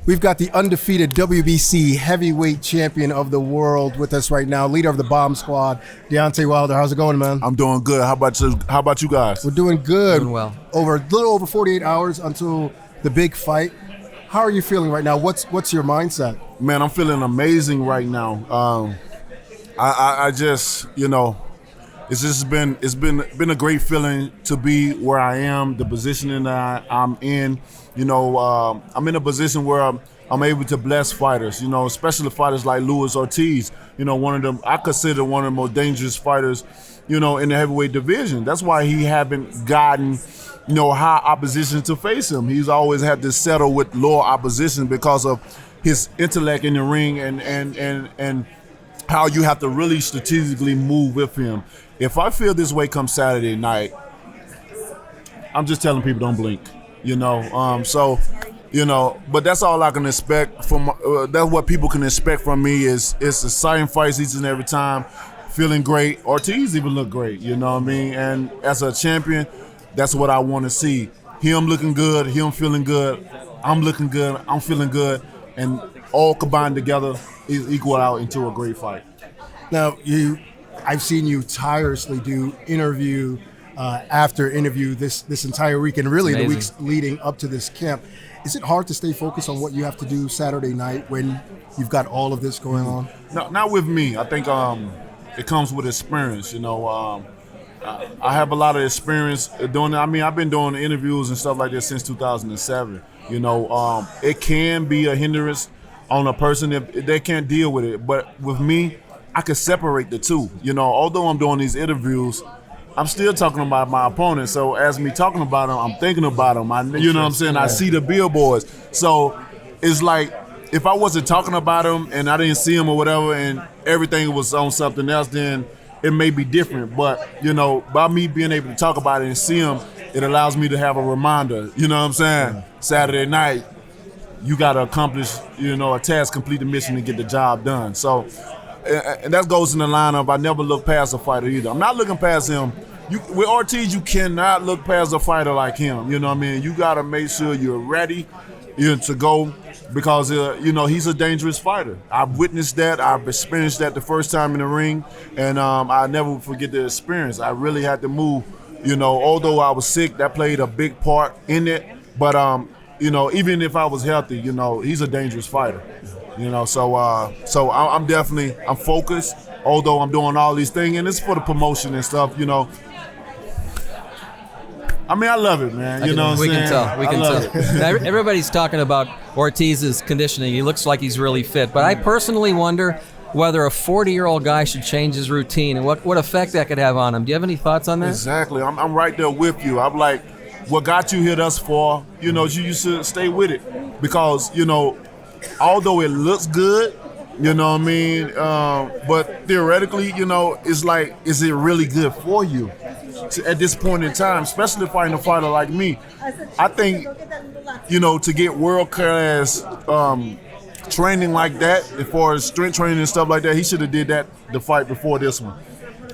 We've got the undefeated WBC heavyweight champion of the world with us right now, leader of the Bomb Squad, Deontay Wilder. How's it going, man? I'm doing good. How about you guys? We're doing good. Doing well. A little over 48 hours until the big fight. How are you feeling right now? What's your mindset? Man, I'm feeling amazing right now. I just, it's just been a great feeling to be where I am, the positioning that I'm in. I'm in a position where I'm able to bless fighters, especially fighters like Luis Ortiz, I consider one of the most dangerous fighters, in the heavyweight division. That's why he haven't gotten, high opposition to face him. He's always had to settle with lower opposition because of his intellect in the ring and how you have to really strategically move with him. If I feel this way come Saturday night, I'm just telling people don't blink. But that's all I can expect from. That's what people can expect from me is exciting fights each and every time, feeling great. Ortiz even look great, you know what I mean? And as a champion, that's what I want to see. Him looking good, him feeling good, I'm looking good, I'm feeling good, and all combined together is equal out into a great fight. Now, I've seen you tirelessly do interview after interview this entire week, and really the weeks leading up to this camp. Is it hard to stay focused on what you have to do Saturday night when you've got all of this going on? No, not with me. I think it comes with experience. I have a lot of experience doing it. I mean, I've been doing interviews and stuff like this since 2007. It can be a hindrance on a person if they can't deal with it. But with me, I can separate the two. Although I'm doing these interviews, I'm still talking about my opponent. So as me talking about him, I'm thinking about him. You know what I'm saying? I see the billboards. So it's like if I wasn't talking about him and I didn't see him or whatever and everything was on something else, then it may be different. But, by me being able to talk about it and see him, it allows me to have a reminder. You know what I'm saying? Saturday night, you got to accomplish, a task, complete the mission, and get the job done. So, and that goes in the line of I never look past a fighter either. I'm not looking past him. With Ortiz, you cannot look past a fighter like him. You know what I mean? You got to make sure you're ready to go because, he's a dangerous fighter. I've witnessed that. I've experienced that the first time in the ring, and I'll never forget the experience. I really had to move. Although I was sick, that played a big part in it. But, even if I was healthy, he's a dangerous fighter. So I'm focused, although I'm doing all these things, and it's for the promotion and stuff, I mean, I love it, man. We can tell. We can tell. Everybody's talking about Ortiz's conditioning. He looks like he's really fit. But I personally wonder whether a 40-year-old guy should change his routine and what effect that could have on him. Do you have any thoughts on that? Exactly. I'm right there with you. I'm like, what got you here thus far, you should stay with it. Because, although it looks good, you know what I mean? But theoretically, it's like, is it really good for you at this point in time, especially fighting a fighter like me? I think, to get world-class training like that, as far as strength training and stuff like that, he should have did that the fight before this one,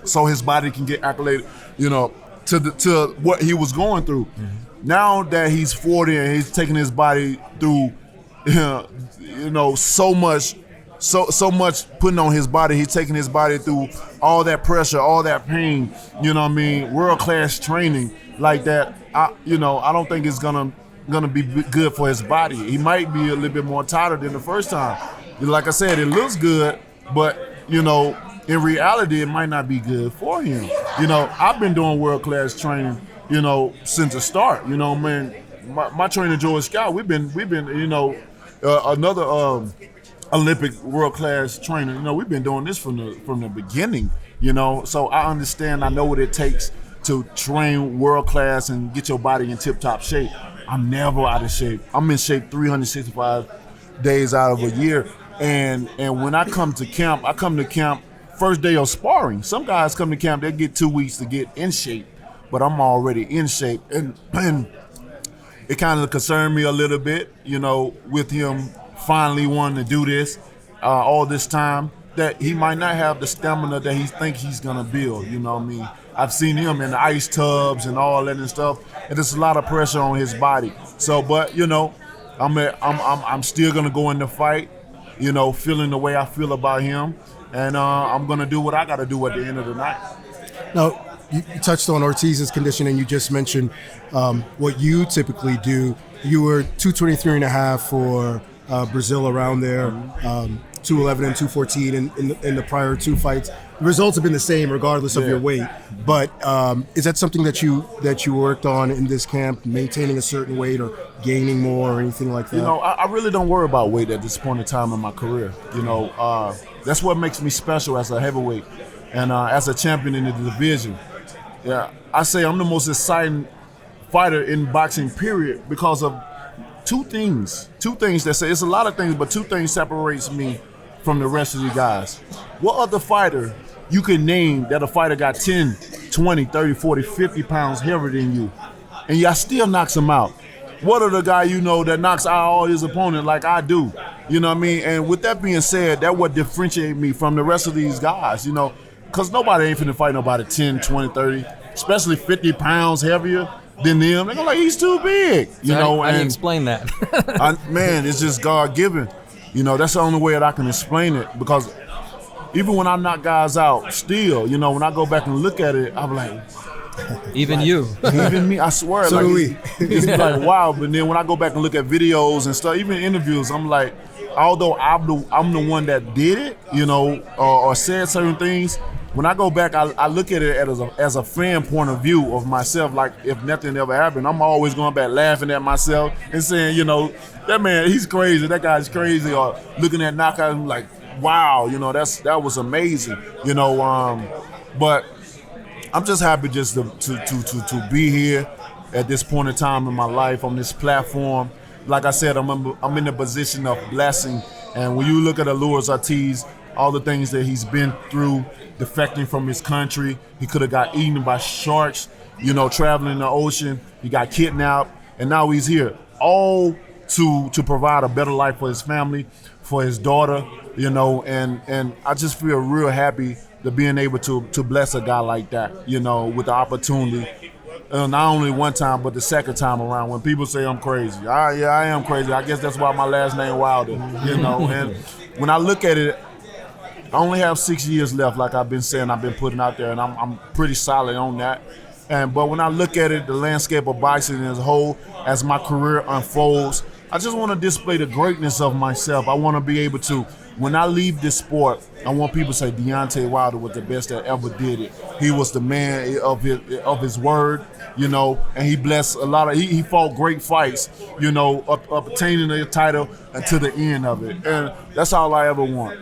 so his body can get acclimated, to what he was going through. Mm-hmm. Now that he's 40 and he's taking his body through, so much putting on his body. He's taking his body through all that pressure, all that pain. You know what I mean? World-class training like that. I don't think it's gonna be good for his body. He might be a little bit more tired than the first time. Like I said, it looks good, but in reality, it might not be good for him. I've been doing world-class training, since the start. Man, my trainer George Scott, we've been, another Olympic world-class trainer. We've been doing this from the beginning. So I understand. I know what it takes to train world-class and get your body in tip-top shape. I'm never out of shape. I'm in shape 365 days out of a year. And when I come to camp first day of sparring. Some guys come to camp, they get 2 weeks to get in shape, but I'm already in shape. And it kind of concerned me a little bit, with him finally wanting to do this all this time, that he might not have the stamina that he thinks he's going to build, I've seen him in the ice tubs and all that and stuff, and there's a lot of pressure on his body. So, but, I'm still gonna go in the fight, you know, feeling the way I feel about him, and I'm gonna do what I gotta do at the end of the night. Now, you touched on Ortiz's conditioning. You just mentioned what you typically do. You were 223.5 for Brazil, around there, 211 and 214 in the prior two fights. The results have been the same regardless of your weight. But is that something that you worked on in this camp, maintaining a certain weight or gaining more or anything like that? You know, I really don't worry about weight at this point in time in my career. You know, that's what makes me special as a heavyweight and as a champion in the division. Yeah, I say I'm the most exciting fighter in boxing, period, because of two things that say, it's a lot of things, but two things separates me from the rest of the guys. What other fighter you can name that a fighter got 10, 20, 30, 40, 50 pounds heavier than you, and y'all still knocks him out? What other guy you know that knocks out all his opponents like I do? You know what I mean? And with that being said, that what differentiate me from the rest of these guys, you know, because nobody ain't finna fight nobody 10, 20, 30, especially 50 pounds heavier than them. They're like, he's too big, you know. I can explain that. Man, it's just God-given. You know, that's the only way that I can explain it, because even when I knock guys out, still, you know, when I go back and look at it, I'm like, even you. Even me, I swear. So like, do we. It's like, wow. But then when I go back and look at videos and stuff, even interviews, I'm like, although I'm the one that did it, you know, or said certain things, when I go back, I look at it as a fan point of view of myself. Like, if nothing ever happened, I'm always going back laughing at myself and saying, you know, that man, he's crazy. That guy's crazy. Or looking at knockout, I'm like, wow, you know, that was amazing. You know, but I'm just happy just to be here at this point in time in my life on this platform. Like I said, I'm in a position of blessing. And when you look at Luis Ortiz, all the things that he's been through, defecting from his country, he could have got eaten by sharks, you know, traveling the ocean, he got kidnapped, and now he's here, all to provide a better life for his family, for his daughter, you know, and I just feel real happy to being able to bless a guy like that, you know, with the opportunity. Not only one time, but the second time around. When people say I'm crazy, I am crazy. I guess that's why my last name Wilder, you know. And when I look at it, I only have 6 years left, like I've been saying, I've been putting out there, and I'm pretty solid on that. But when I look at it, the landscape of boxing as a whole, as my career unfolds, I just want to display the greatness of myself. I want to be able to, when I leave this sport, I want people to say Deontay Wilder was the best that ever did it. He was the man of his word, you know, and he blessed a lot of, he fought great fights, you know, obtaining the title until the end of it. And that's all I ever want.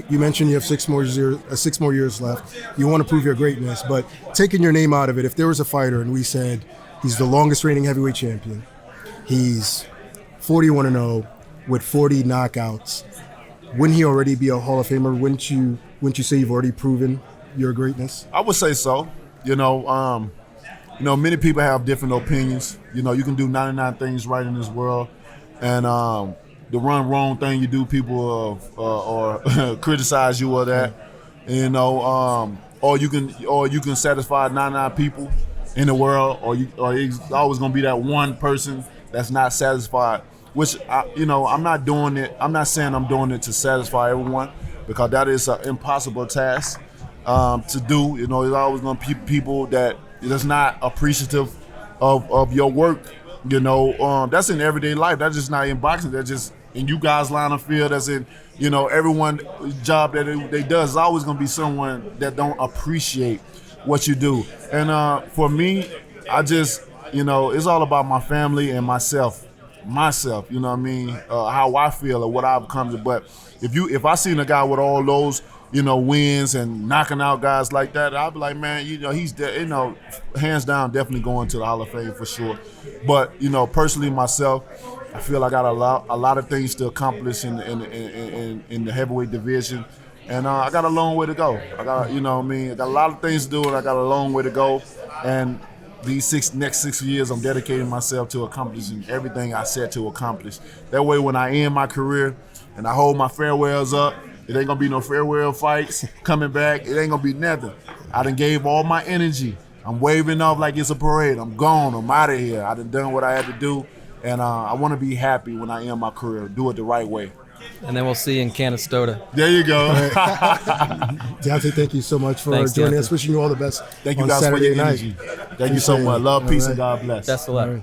You mentioned you have 6 more years left. You want to prove your greatness, but taking your name out of it, if there was a fighter and we said he's the longest reigning heavyweight champion, he's 41-0 with 40 knockouts, wouldn't he already be a Hall of Famer? Wouldn't you say you've already proven your greatness? I would say so. You know, many people have different opinions. You know, you can do 99 things right in this world, and the one wrong thing you do, people or criticize you or that, you know, or you can satisfy 99 people in the world, or it's always gonna be that one person that's not satisfied. Which I'm not doing it. I'm not saying I'm doing it to satisfy everyone, because that is an impossible task to do. You know, there's always gonna be people that is not appreciative of your work. You know, that's in everyday life. That's just not in boxing. That's just in you guys' line of field. That's in, you know, everyone's job that they does. There's always going to be someone that don't appreciate what you do. And for me, I just, you know, it's all about my family and myself, you know what I mean, how I feel or what I've come to. But if I seen a guy with all those, you know, wins and knocking out guys like that, I'd be like, man, you know, he's, you know, hands down, definitely going to the Hall of Fame for sure. But, you know, personally myself, I feel I got a lot of things to accomplish in the heavyweight division, and I got a long way to go. I got a lot of things to do, and I got a long way to go. And these next 6 years, I'm dedicating myself to accomplishing everything I set to accomplish. That way, when I end my career and I hold my farewells up, it ain't gonna be no farewell fights coming back. It ain't gonna be nothing. I done gave all my energy. I'm waving off like it's a parade. I'm gone. I'm out of here. I done what I had to do. And I want to be happy when I end my career. Do it the right way. And then we'll see you in Canastota. There you go. Deontay, thank you so much for joining us. Wishing you all the best. Thank you on guys Saturday for your night. energy. Thank you so much. Love, peace, and God bless. Best of luck.